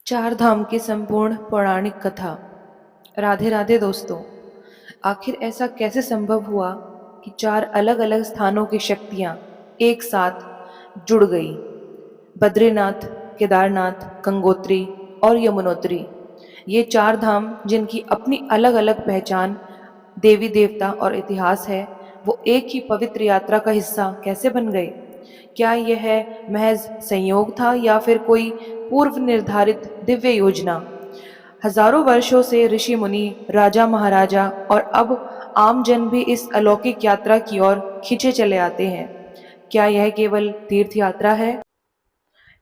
चार धाम की संपूर्ण पौराणिक कथा। राधे राधे दोस्तों। आखिर ऐसा कैसे संभव हुआ कि चार अलग अलग स्थानों की शक्तियां एक साथ जुड़ गई? बद्रीनाथ, केदारनाथ, गंगोत्री और यमुनोत्री, ये चार धाम जिनकी अपनी अलग अलग पहचान, देवी देवता और इतिहास है, वो एक ही पवित्र यात्रा का हिस्सा कैसे बन गए? क्या यह महज संयोग था या फिर कोई पूर्व निर्धारित दिव्य योजना? हजारों वर्षों से ऋषि मुनि, राजा महाराजा और अब आम जन भी इस अलौकिक यात्रा की ओर खींचे चले आते हैं। क्या यह केवल तीर्थ यात्रा है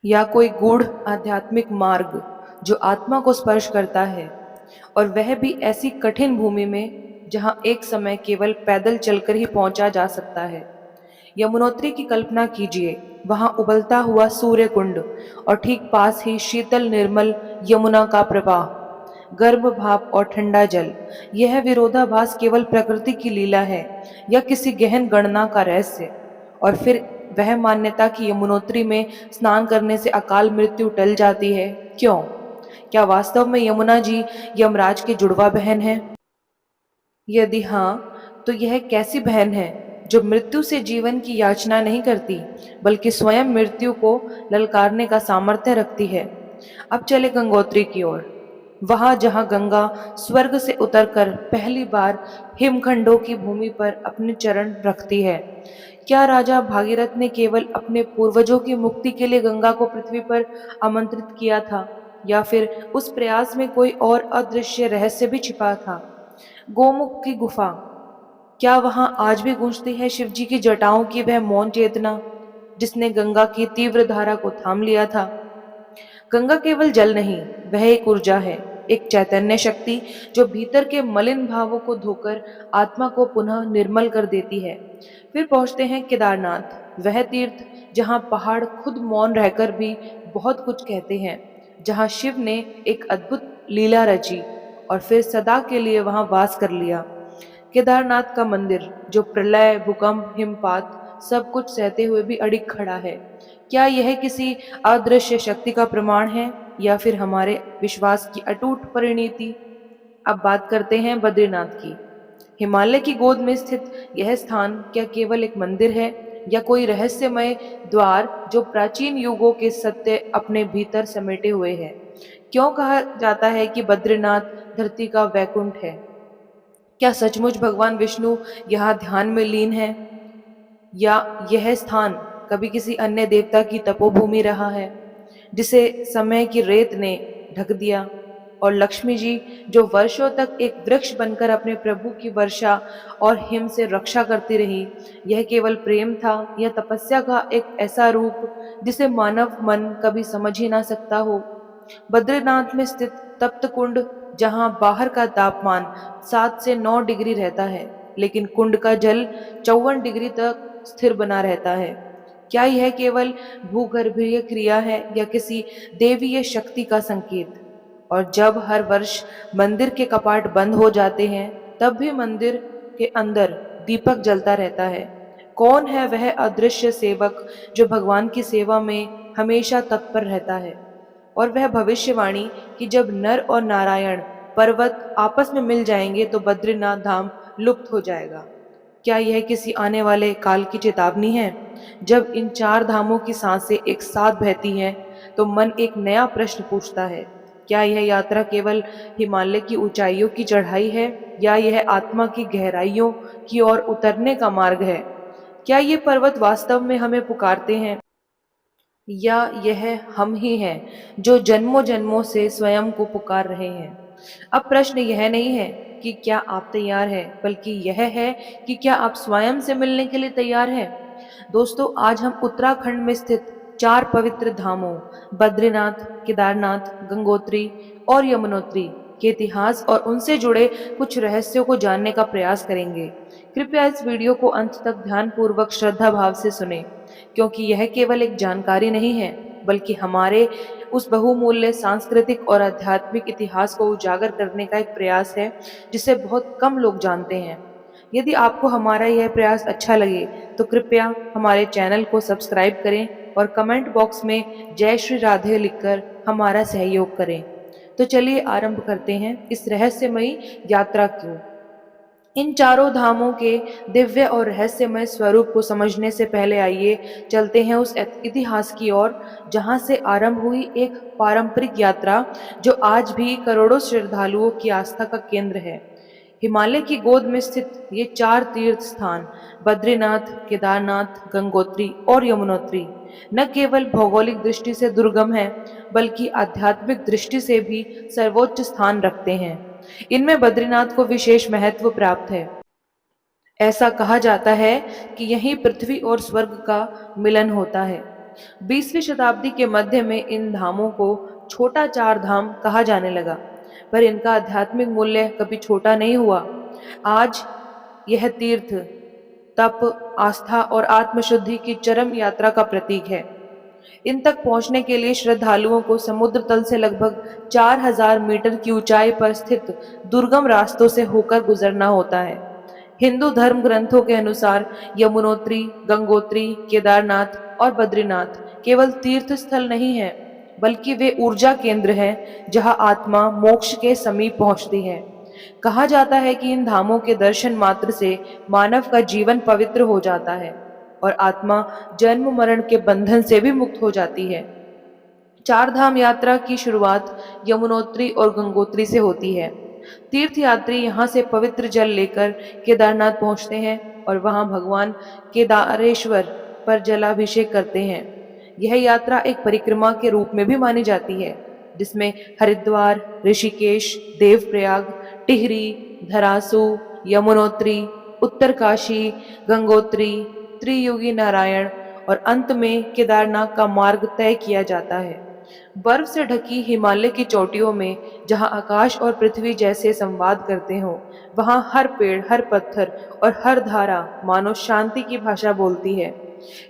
या कोई गूढ़ आध्यात्मिक मार्ग जो आत्मा को स्पर्श करता है, और वह भी ऐसी कठिन भूमि में जहां एक समय केवल पैदल चलकर ही पहुंचा जा सकता है? यमुनोत्री की कल्पना कीजिए, वहां उबलता हुआ सूर्य कुंड और ठीक पास ही शीतल निर्मल यमुना का प्रवाह, गर्म भाप और ठंडा जल। यह विरोधाभास केवल प्रकृति की लीला है या किसी गहन गणना का रहस्य? और फिर वह मान्यता कि यमुनोत्री में स्नान करने से अकाल मृत्यु टल जाती है, क्यों? क्या वास्तव में यमुना जी यमराज की जुड़वा बहन है? यदि हाँ, तो यह कैसी बहन है जो मृत्यु से जीवन की याचना नहीं करती, बल्कि स्वयं मृत्यु को ललकारने का सामर्थ्य रखती है? अब चले गंगोत्री की ओर, वहां जहां गंगा स्वर्ग से उतरकर पहली बार हिमखंडों की भूमि पर अपने चरण रखती है। क्या राजा भागीरथ ने केवल अपने पूर्वजों की मुक्ति के लिए गंगा को पृथ्वी पर आमंत्रित किया था, या फिर उस प्रयास में कोई और अदृश्य रहस्य भी छिपा था? गोमुख की गुफा, क्या वहां आज भी गूंजती है शिव जी की जटाओं की वह मौन चेतना जिसने गंगा की तीव्र धारा को थाम लिया था? गंगा केवल जल नहीं, वह एक ऊर्जा है, एक चैतन्य शक्ति जो भीतर के मलिन भावों को धोकर आत्मा को पुनः निर्मल कर देती है। फिर पहुंचते हैं केदारनाथ, वह तीर्थ जहां पहाड़ खुद मौन रहकर भी बहुत कुछ कहते हैं, जहां शिव ने एक अद्भुत लीला रची और फिर सदा के लिए वहां वास कर लिया। केदारनाथ का मंदिर जो प्रलय, भूकंप, हिमपात सब कुछ सहते हुए भी अडिग खड़ा है, क्या यह किसी अदृश्य शक्ति का प्रमाण है या फिर हमारे विश्वास की अटूट परिणति? अब बात करते हैं बद्रीनाथ की। हिमालय की गोद में स्थित यह स्थान क्या केवल एक मंदिर है या कोई रहस्यमय द्वार जो प्राचीन युगों के सत्य अपने भीतर समेटे हुए है? क्यों कहा जाता है कि बद्रीनाथ धरती का वैकुंठ है? क्या सचमुच भगवान विष्णु यहाँ ध्यान में लीन है, या यह स्थान कभी किसी अन्य देवता की तपोभूमि रहा है जिसे समय की रेत ने ढक दिया? और लक्ष्मी जी जो वर्षों तक एक वृक्ष बनकर अपने प्रभु की वर्षा और हिम से रक्षा करती रही, यह केवल प्रेम था या तपस्या का एक ऐसा रूप जिसे मानव मन कभी समझ ही ना सकता हो? बद्रीनाथ में स्थित तप्त कुंड, जहां बाहर का तापमान 7 से 9 डिग्री रहता है लेकिन कुंड का जल 54 डिग्री तक स्थिर बना रहता है, क्या यह केवल भूगर्भीय क्रिया है या किसी देवीय शक्ति का संकेत? और जब हर वर्ष मंदिर के कपाट बंद हो जाते हैं, तब भी मंदिर के अंदर दीपक जलता रहता है। कौन है वह अदृश्य सेवक जो भगवान की सेवा में हमेशा तत्पर रहता है? और वह भविष्यवाणी कि जब नर और नारायण पर्वत आपस में मिल जाएंगे तो बद्रीनाथ धाम लुप्त हो जाएगा, क्या यह किसी आने वाले काल की चेतावनी है? जब इन चार धामों की सांसें एक साथ बहती हैं, तो मन एक नया प्रश्न पूछता है, क्या यह यात्रा केवल हिमालय की ऊंचाइयों की चढ़ाई है या यह आत्मा की गहराइयों की ओर उतरने का मार्ग है? क्या ये पर्वत वास्तव में हमें पुकारते हैं या यह हम ही हैं जो जन्मों जन्मों से स्वयं को पुकार रहे हैं? अब प्रश्न यह नहीं है कि क्या आप तैयार हैं, बल्कि यह है कि क्या आप स्वयं से मिलने के लिए तैयार हैं? दोस्तों, आज हम उत्तराखंड में स्थित चार पवित्र धामों बद्रीनाथ, केदारनाथ, गंगोत्री और यमुनोत्री के इतिहास और उनसे जुड़े कुछ रहस्यों को जानने का प्रयास करेंगे। कृपया इस वीडियो को अंत तक ध्यानपूर्वक श्रद्धा भाव से सुने, क्योंकि यह केवल एक जानकारी नहीं है, बल्कि हमारे उस बहुमूल्य सांस्कृतिक और आध्यात्मिक इतिहास को उजागर करने का एक प्रयास है जिसे बहुत कम लोग जानते हैं। यदि आपको हमारा यह प्रयास अच्छा लगे तो कृपया हमारे चैनल को सब्सक्राइब करें और कमेंट बॉक्स में जय श्री राधे लिखकर हमारा सहयोग करें। तो चलिए आरंभ करते हैं इस रहस्यमयी यात्रा को। इन चारों धामों के दिव्य और रहस्यमय स्वरूप को समझने से पहले आइए चलते हैं उस इतिहास की ओर जहां से आरंभ हुई एक पारंपरिक यात्रा जो आज भी करोड़ों श्रद्धालुओं की आस्था का केंद्र है। हिमालय की गोद में स्थित ये चार तीर्थ स्थान बद्रीनाथ, केदारनाथ, गंगोत्री और यमुनोत्री न केवल भौगोलिक दृष्टि से दुर्गम है बल्कि आध्यात्मिक दृष्टि से भी सर्वोच्च स्थान रखते हैं। इनमें बद्रीनाथ को विशेष महत्व प्राप्त है। ऐसा कहा जाता है कि यहीं पृथ्वी और स्वर्ग का मिलन होता है। 20वीं शताब्दी के मध्य में इन धामों को छोटा चार धाम कहा जाने लगा, पर इनका आध्यात्मिक मूल्य कभी छोटा नहीं हुआ। आज यह तीर्थ तप, आस्था और आत्मशुद्धि की चरम यात्रा का प्रतीक है। इन तक पहुंचने के लिए श्रद्धालुओं को समुद्र तल से लगभग 4000 मीटर की ऊंचाई पर स्थित दुर्गम रास्तों से होकर गुजरना होता है। हिंदू धर्म ग्रंथों के अनुसार यमुनोत्री, गंगोत्री, केदारनाथ और बद्रीनाथ केवल तीर्थ स्थल नहीं है, बल्कि वे ऊर्जा केंद्र हैं जहां आत्मा मोक्ष के समीप पहुंचती है। कहा जाता है कि इन धामों के दर्शन मात्र से मानव का जीवन पवित्र हो जाता है और आत्मा जन्म मरण के बंधन से भी मुक्त हो जाती है। चार धाम यात्रा की शुरुआत यमुनोत्री और गंगोत्री से होती है। तीर्थयात्री यहाँ से पवित्र जल लेकर केदारनाथ पहुँचते हैं और वहाँ भगवान केदारेश्वर पर जलाभिषेक करते हैं। यह यात्रा एक परिक्रमा के रूप में भी मानी जाती है, जिसमें हरिद्वार, ऋषिकेश, देवप्रयाग, टिहरी, धरासू, यमुनोत्री, उत्तरकाशी, गंगोत्री, त्रियुगी नारायण और अंत में केदारनाथ का मार्ग तय किया जाता है। बर्फ से ढकी हिमालय की चोटियों में जहां आकाश और पृथ्वी जैसे संवाद करते हो, वहां हर पेड़, हर पत्थर और हर धारा मानो शांति की भाषा बोलती है।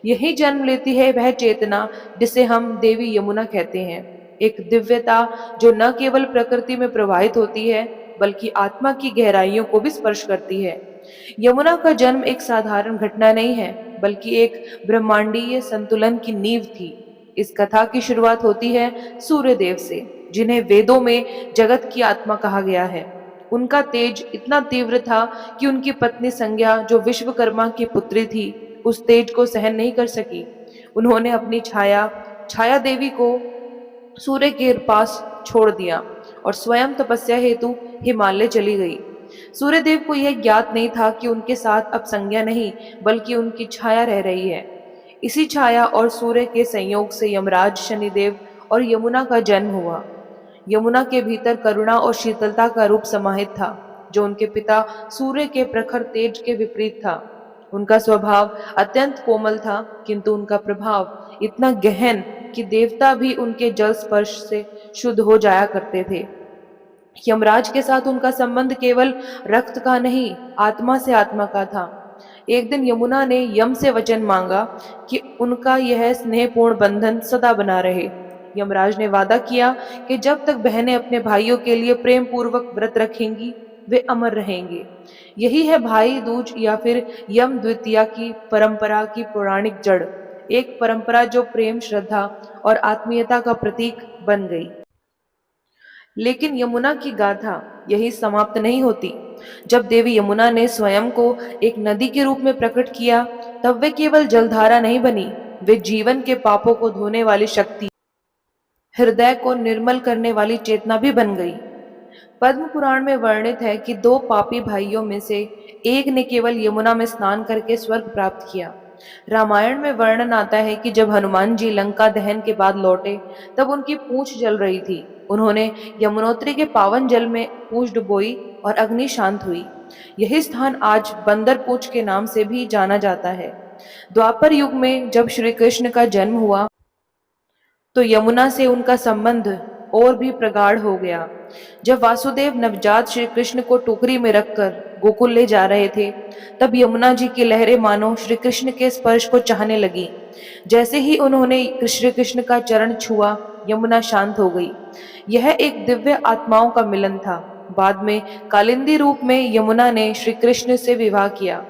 यही जन्म लेती है वह चेतना जिसे हम देवी यमुना कहते हैं, एक दिव्यता जो न केवल प्रकृति में प्रवाहित होती है बल्कि आत्मा की गहराइयों को भी स्पर्श करती है। यमुना का जन्म एक साधारण घटना नहीं है, बल्कि एक ब्रह्मांडीय संतुलन की नींव थी। इस कथा की शुरुआत होती है सूर्य देव से, जिन्हें वेदों में जगत की आत्मा कहा गया है। उनका तेज इतना तीव्र था कि उनकी पत्नी संज्ञा, जो विश्वकर्मा की पुत्री थी, उस तेज को सहन नहीं कर सकी। उन्होंने अपनी छाया छाया देवी को सूर्य के पास छोड़ दिया और स्वयं तपस्या हेतु हिमालय चली गई। सूर्यदेव को यह ज्ञात नहीं था कि उनके साथ अब संज्ञा नहीं बल्कि उनकी छाया रह रही है। इसी छाया और सूर्य के संयोग से यमराज, शनिदेव और यमुना का जन्म हुआ। यमुना के भीतर करुणा और शीतलता का रूप समाहित था, जो उनके पिता सूर्य के प्रखर तेज के विपरीत था। उनका स्वभाव अत्यंत कोमल था, किंतु उनका प्रभाव इतना गहन कि देवता भी उनके जल स्पर्श से शुद्ध हो जाया करते थे। यमराज के साथ उनका संबंध केवल रक्त का नहीं, आत्मा से आत्मा का था। एक दिन यमुना ने यम से वचन मांगा कि उनका यह स्नेहपूर्ण बंधन सदा बना रहे। यमराज ने वादा किया कि जब तक बहनें अपने भाइयों के लिए प्रेम पूर्वक व्रत रखेंगी, वे अमर रहेंगे। यही है भाई दूज या फिर यम द्वितीया की परंपरा की पौराणिक जड़, एक परंपरा जो प्रेम, श्रद्धा और आत्मीयता का प्रतीक बन गई। लेकिन यमुना की गाथा यही समाप्त नहीं होती। जब देवी यमुना ने स्वयं को एक नदी के रूप में प्रकट किया, तब वे केवल जलधारा नहीं बनी, वे जीवन के पापों को धोने वाली शक्ति, हृदय को निर्मल करने वाली चेतना भी बन गई। पद्म पुराण में वर्णित है कि दो पापी भाइयों में से एक ने केवल यमुना में स्नान करके स्वर्ग प्राप्त किया। रामायण में वर्णन आता है कि जब हनुमान जी लंका दहन के बाद लौटे, तब उनकी पूंछ जल रही थी। उन्होंने यमुनोत्री के पावन जल में पूंछ डुबोई और अग्नि शांत हुई। यही स्थान आज बंदर पूंछ के नाम से भी जाना जाता है। द्वापर युग में जब श्री कृष्ण का जन्म हुआ, तो यमुना से उनका संबंध और भी प्रगाढ़ हो गया। जब वासुदेव नवजात श्री कृष्ण को टोकरी में रखकर गोकुल ले जा रहे थे, तब यमुना जी की लहरें मानो श्री कृष्ण के स्पर्श को चाहने लगी। जैसे ही उन्होंने श्री कृष्ण का चरण छुआ, यमुना शांत हो गई। यह एक दिव्य आत्माओं का मिलन था। बाद में कालिंदी रूप में यमुना ने श्री कृष्ण से विवाह किया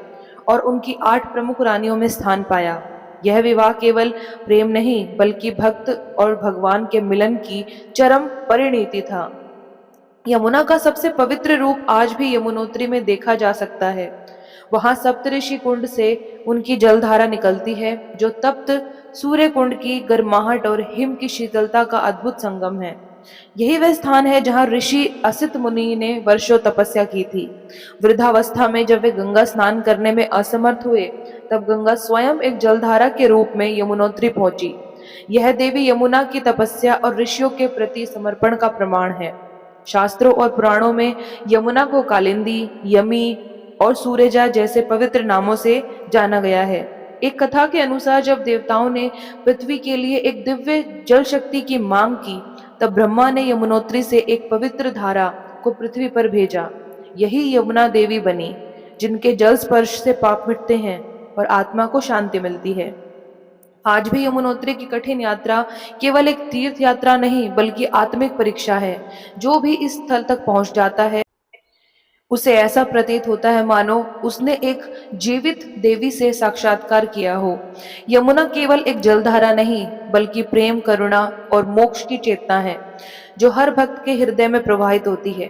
और उनकी 8 प्रमुख रानियों में स्थान पाया। यह विवाह केवल प्रेम नहीं बल्कि भक्त और भगवान के मिलन की चरम परिणति था। यमुना का सबसे पवित्र रूप आज भी यमुनोत्री में देखा जा सकता है। वहां सप्तऋषि कुंड से उनकी जलधारा निकलती है जो तप्त सूर्य कुंड की गर्माहट और हिम की शीतलता का अद्भुत संगम है। यही वह स्थान है जहां ऋषि असित मुनि ने वर्षों तपस्या की थी। वृद्धावस्था में जब वे गंगा स्नान करने में असमर्थ हुए, तब गंगा स्वयं एक जलधारा के रूप में यमुनोत्री पहुंची। यह देवी यमुना की तपस्या और ऋषियों के प्रति समर्पण का प्रमाण है। शास्त्रों और पुराणों में यमुना को कालिंदी, यमी और सूरजा जैसे पवित्र नामों से जाना गया है। एक कथा के अनुसार जब देवताओं ने पृथ्वी के लिए एक दिव्य जल शक्ति की मांग की, तब ब्रह्मा ने यमुनोत्री से एक पवित्र धारा को पृथ्वी पर भेजा। यही यमुना देवी बनी, जिनके जल स्पर्श से पाप मिटते हैं और आत्मा को शांति मिलती है। आज भी यमुनोत्री की कठिन यात्रा केवल एक तीर्थ यात्रा नहीं बल्कि आत्मिक परीक्षा है। जो भी इस स्थल तक पहुंच जाता है, उसे ऐसा प्रतीत होता है मानो उसने एक जीवित देवी से साक्षात्कार किया हो। यमुना केवल एक जलधारा नहीं बल्कि प्रेम, करुणा और मोक्ष की चेतना है जो हर भक्त के हृदय में प्रवाहित होती है।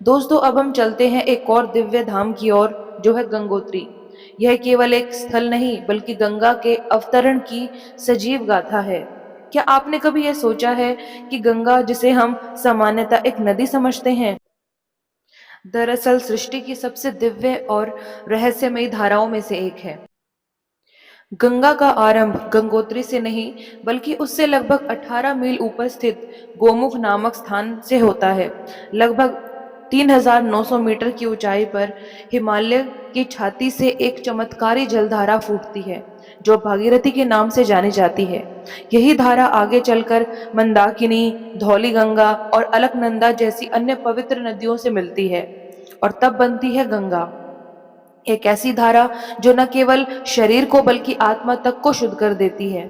दोस्तों, अब हम चलते हैं एक और दिव्य धाम की ओर, जो है गंगोत्री। यह केवल एक स्थल नहीं बल्कि गंगा के अवतरण की सजीव गाथा है। क्या आपने कभी यह सोचा है कि गंगा, जिसे हम सामान्यतः एक नदी समझते हैं, दरअसल सृष्टि की सबसे दिव्य और रहस्यमयी धाराओं में से एक है। गंगा का आरंभ गंगोत्री से नहीं बल्कि उससे लगभग 18 मील ऊपर स्थित गोमुख नामक स्थान से होता है। लगभग 3900 मीटर की ऊंचाई पर हिमालय की छाती से एक चमत्कारी जलधारा फूटती है जो भागीरथी के नाम से जानी जाती है। यही धारा आगे चलकर मंदाकिनी, धौली गंगा और अलकनंदा जैसी अन्य पवित्र नदियों से मिलती है और तब बनती है गंगा, एक ऐसी धारा जो न केवल शरीर को बल्कि आत्मा तक को शुद्ध कर देती है।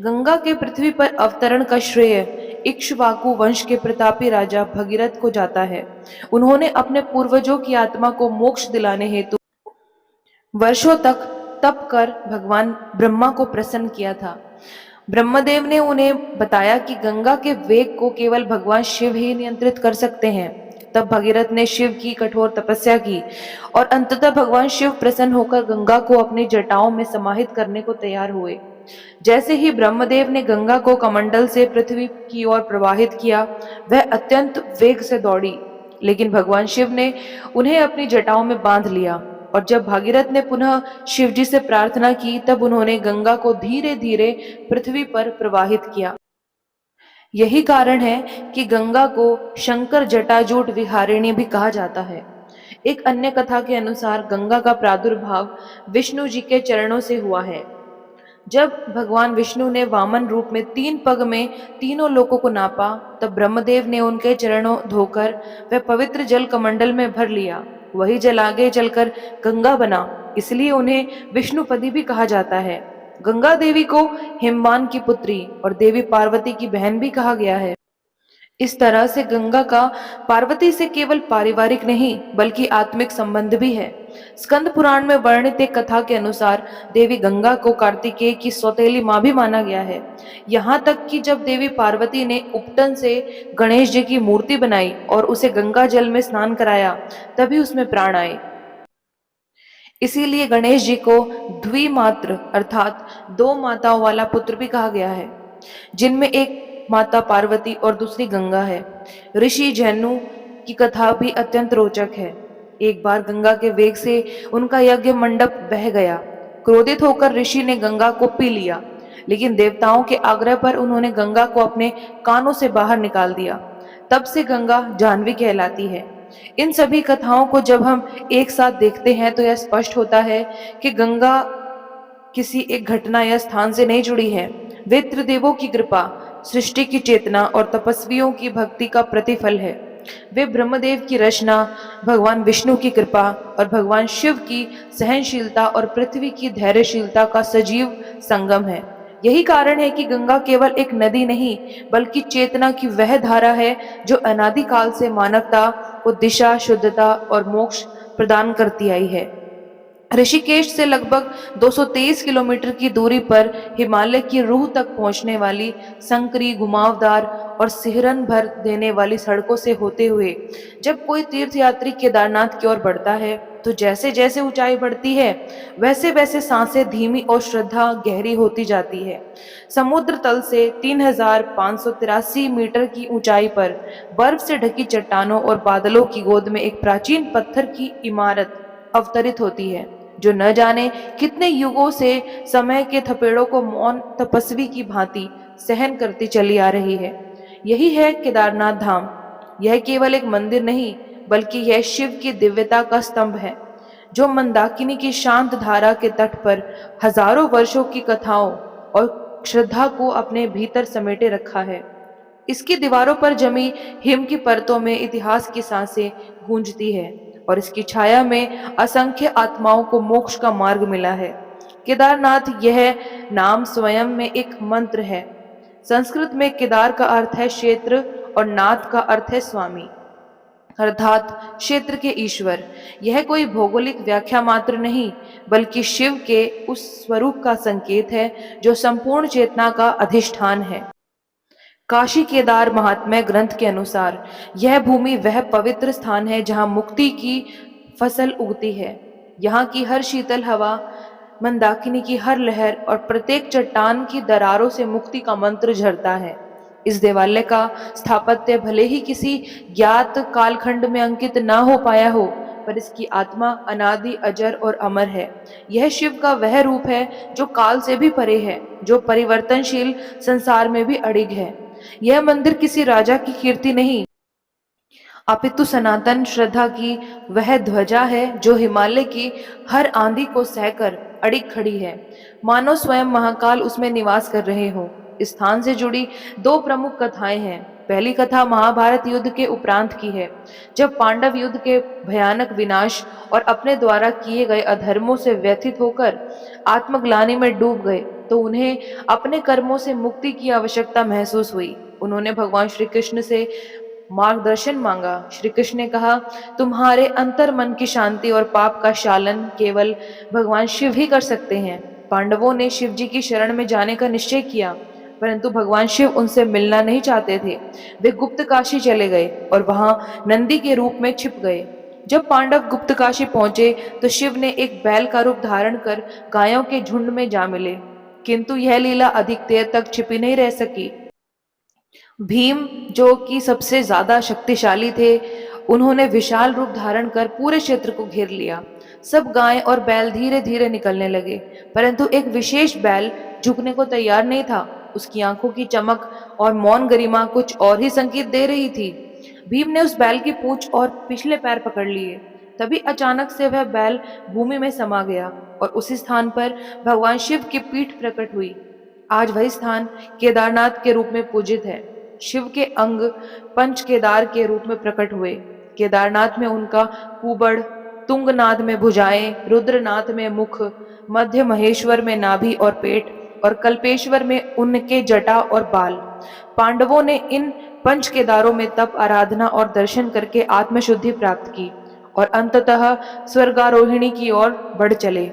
गंगा के पृथ्वी पर अवतरण का श्रेय इक्ष्वाकु वंश के प्रतापी राजा भगीरथ को जाता है। उन्होंने अपने पूर्वजों की आत्मा को मोक्ष दिलाने हेतु वर्षों तक तप कर भगवान ब्रह्मा को प्रसन्न किया था। ब्रह्मदेव ने उन्हें बताया कि गंगा के वेग को केवल भगवान शिव ही नियंत्रित कर सकते हैं। तब भगीरथ ने शिव की कठोर तपस्या की और अंततः भगवान शिव प्रसन्न होकर गंगा को अपनी जटाओं में समाहित करने को तैयार हुए। जैसे ही ब्रह्मदेव ने गंगा को कमंडल से पृथ्वी की ओर प्रवाहित किया, वह अत्यंत वेग से दौड़ी, लेकिन भगवान शिव ने उन्हें अपनी जटाओं में बांध लिया और जब भागीरथ ने पुनः शिवजी से प्रार्थना की, तब उन्होंने गंगा को धीरे धीरे पृथ्वी पर प्रवाहित किया। यही कारण है कि गंगा को शंकर जटाजूट विहारिणी भी कहा जाता है। एक अन्य कथा के अनुसार गंगा का प्रादुर्भाव विष्णु जी के चरणों से हुआ है। जब भगवान विष्णु ने वामन रूप में 3 पग में तीनों लोकों को नापा, तब ब्रह्मदेव ने उनके चरणों धोकर वह पवित्र जल कमंडल में भर लिया। वही जल आगे चलकर गंगा बना, इसलिए उन्हें विष्णुपदी भी कहा जाता है। गंगा देवी को हिमवान की पुत्री और देवी पार्वती की बहन भी कहा गया है। इस तरह से गंगा का पार्वती से केवल पारिवारिक नहीं बल्कि आत्मिक संबंध भी है। स्कंद पुराण में वर्णित एक कथा के अनुसार देवी गंगा को कार्तिकेय की सौतेली मां भी माना गया है। यहाँ तक कि जब देवी पार्वती ने उपटन से गणेश जी की मूर्ति बनाई और उसे गंगा जल में स्नान कराया, तभी उसमें प्राण आए। इसीलिए गणेश जी को द्विमात्र अर्थात 2 माताओं वाला पुत्र भी कहा गया है, जिनमें एक माता पार्वती और दूसरी गंगा है। ऋषि जैनु की कथा भी अत्यंत रोचक है। एक बार गंगा के वेग से उनका यज्ञ मंडप बह गया। क्रोधित होकर ऋषि ने गंगा को पी लिया, लेकिन देवताओं के आग्रह पर उन्होंने गंगा को अपने कानों से बाहर निकाल दिया। तब से गंगा जाह्नवी कहलाती है। इन सभी कथाओं को जब हम एक साथ देखते हैं तो यह स्पष्ट होता है कि गंगा किसी एक घटना या स्थान से नहीं जुड़ी है। वे त्रिदेवों की कृपा, सृष्टि की चेतना और तपस्वियों की भक्ति का प्रतिफल है। वे ब्रह्मदेव की रचना, भगवान विष्णु की कृपा और भगवान शिव की सहनशीलता और पृथ्वी की धैर्यशीलता का सजीव संगम है। यही कारण है कि गंगा केवल एक नदी नहीं बल्कि चेतना की वह धारा है जो अनादिकाल से मानवता को दिशा, शुद्धता और मोक्ष प्रदान करती आई है। ऋषिकेश से लगभग 223 किलोमीटर की दूरी पर हिमालय की रूह तक पहुंचने वाली संकरी, घुमावदार और सिहरन भर देने वाली सड़कों से होते हुए जब कोई तीर्थयात्री केदारनाथ की ओर बढ़ता है, तो जैसे जैसे ऊंचाई बढ़ती है, वैसे वैसे सांसें धीमी और श्रद्धा गहरी होती जाती है। समुद्र तल से 3583 मीटर की ऊंचाई पर बर्फ से ढकी चट्टानों और बादलों की गोद में एक प्राचीन पत्थर की इमारत अवतरित होती है, जो न जाने कितने युगों से समय के थपेड़ों को मौन तपस्वी की भांति सहन करती चली आ रही है। यही है केदारनाथ धाम। यह केवल एक मंदिर नहीं, बल्कि यह शिव की दिव्यता का स्तंभ है, जो मंदाकिनी की शांत धारा के तट पर हजारों वर्षों की कथाओं और श्रद्धा को अपने भीतर समेटे रखा है। इसकी दीवारों पर जमी हिम की परतों में इतिहास की सांसें गूंजती है और इसकी छाया में असंख्य आत्माओं को मोक्ष का मार्ग मिला है। केदारनाथ यह नाम स्वयं में एक मंत्र है। संस्कृत में केदार का अर्थ है क्षेत्र और नाथ का अर्थ है स्वामी, अर्थात क्षेत्र के ईश्वर। यह कोई भौगोलिक व्याख्या मात्र नहीं, बल्कि शिव के उस स्वरूप का संकेत है जो संपूर्ण चेतना का अधिष्ठान है। काशी केदार महात्म्य ग्रंथ के अनुसार यह भूमि वह पवित्र स्थान है जहाँ मुक्ति की फसल उगती है। यहाँ की हर शीतल हवा, मंदाकिनी की हर लहर और प्रत्येक चट्टान की दरारों से मुक्ति का मंत्र झरता है। इस देवालय का स्थापत्य भले ही किसी ज्ञात कालखंड में अंकित ना हो पाया हो, पर इसकी आत्मा अनादि, अजर और अमर है। यह शिव का वह रूप है जो काल से भी परे है, जो परिवर्तनशील संसार में भी अडिग है। यह मंदिर किसी राजा की कीर्ति नहीं, अपितु सनातन श्रद्धा की वह ध्वजा है जो हिमालय की हर आंधी को सहकर अडिग खड़ी है, मानो स्वयं महाकाल उसमें निवास कर रहे हो। इस स्थान से जुड़ी दो प्रमुख कथाएं हैं। पहली कथा महाभारत युद्ध के उपरांत की है, जब पांडव युद्ध के भयानक विनाश और अपने द्वारा किए गए अधर्मों से व्यथित होकर आत्मग्लानि में डूब गए, तो उन्हें अपने कर्मों से मुक्ति की आवश्यकता महसूस हुई। उन्होंने भगवान श्री कृष्ण से मार्गदर्शन मांगा। श्री कृष्ण ने कहा, तुम्हारे अंतर मन की शांति और पाप का शालन केवल भगवान शिव ही कर सकते हैं। पांडवों ने शिव जी की शरण में जाने का निश्चय किया, परंतु भगवान शिव उनसे मिलना नहीं चाहते थे। वे गुप्त काशी चले गए और वहां नंदी के रूप में छिप गए। जब पांडव गुप्त काशी पहुंचे, तो शिव ने एक बैल का रूप धारण कर गायों के झुंड में जा मिले, किंतु यह लीला अधिक देर तक छिपी नहीं रह सकी। भीम, जो कि सबसे ज्यादा शक्तिशाली थे, उन्होंने विशाल रूप धारण कर पूरे क्षेत्र को घेर लिया। सब गायें और बैल धीरे धीरे निकलने लगे, परंतु एक विशेष बैल झुकने को तैयार नहीं था। उसकी आंखों की चमक और मौन गरिमा कुछ और ही संकेत दे रही थी। भीम ने उस बैल की पूंछ और पिछले पैर पकड़ लिए। तभी अचानक से वह बैल भूमि में समा गया और उसी स्थान पर भगवान शिव की पीठ प्रकट हुई। आज वही स्थान केदारनाथ के रूप में पूजित है। शिव के अंग पंच केदार के रूप में प्रकट हुए। केदारनाथ में उनका कुबड़, तुंगनाथ में भुजाएं, रुद्रनाथ में मुख, मध्य महेश्वर में नाभि और पेट और कल्पेश्वर में उनके जटा और बाल। पांडवों ने इन पंच केदारों में तप, आराधना और दर्शन करके आत्मशुद्धि प्राप्त की और अंततः स्वर्गारोहिणी की ओर बढ़ चले।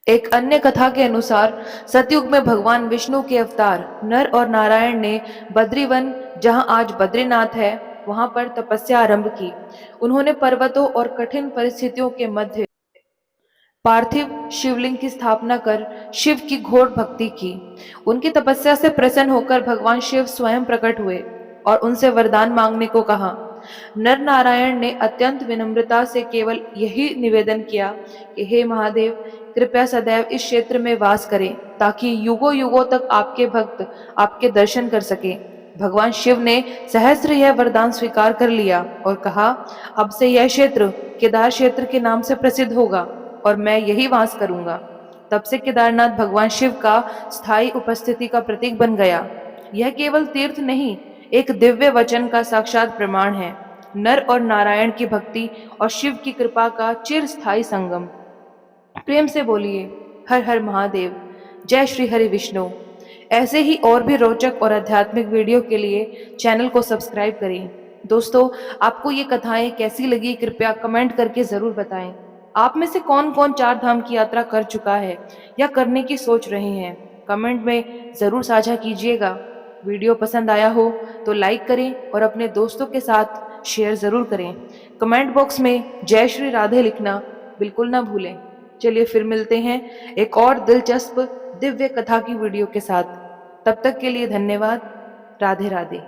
एक अन्य कथा के अनुसार सतयुग में भगवान विष्णु के अवतार नर और नारायण ने बद्रीवन, जहां आज बद्रीनाथ है, वहां पर तपस्या आरंभ की। उन्होंने पर्वतों और कठिन परिस्थितियों के मध्य पार्थिव शिवलिंग की स्थापना कर शिव की घोर भक्ति की। उनकी तपस्या से प्रसन्न होकर भगवान शिव स्वयं प्रकट हुए और उनसे वरदान मांगने को कहा। नर नारायण ने अत्यंत विनम्रता से केवल यही निवेदन किया कि हे महादेव, कृपया सदैव इस क्षेत्र में वास करें, ताकि युगों युगों तक आपके भक्त आपके दर्शन कर सके। भगवान शिव ने सहस्त्र यह वरदान स्वीकार कर लिया और कहा, अब से यह क्षेत्र केदार क्षेत्र के नाम से प्रसिद्ध होगा और मैं यही वास करूंगा। तब से केदारनाथ भगवान शिव का स्थायी उपस्थिति का प्रतीक बन गया। यह केवल तीर्थ नहीं, एक दिव्य वचन का साक्षात प्रमाण है। नर और नारायण की भक्ति और शिव की कृपा का चिरस्थायी संगम। प्रेम से बोलिए हर हर महादेव, जय श्री हरि विष्णु। ऐसे ही और भी रोचक और आध्यात्मिक वीडियो के लिए चैनल को सब्सक्राइब करें। दोस्तों, आपको ये कथाएं कैसी लगी, कृपया कमेंट करके जरूर बताएं। आप में से कौन कौन चार धाम की यात्रा कर चुका है या करने की सोच रहे हैं? कमेंट में ज़रूर साझा कीजिएगा। वीडियो पसंद आया हो तो लाइक करें और अपने दोस्तों के साथ शेयर ज़रूर करें। कमेंट बॉक्स में जय श्री राधे लिखना बिल्कुल ना भूलें। चलिए फिर मिलते हैं एक और दिलचस्प दिव्य कथा की वीडियो के साथ। तब तक के लिए धन्यवाद। राधे राधे।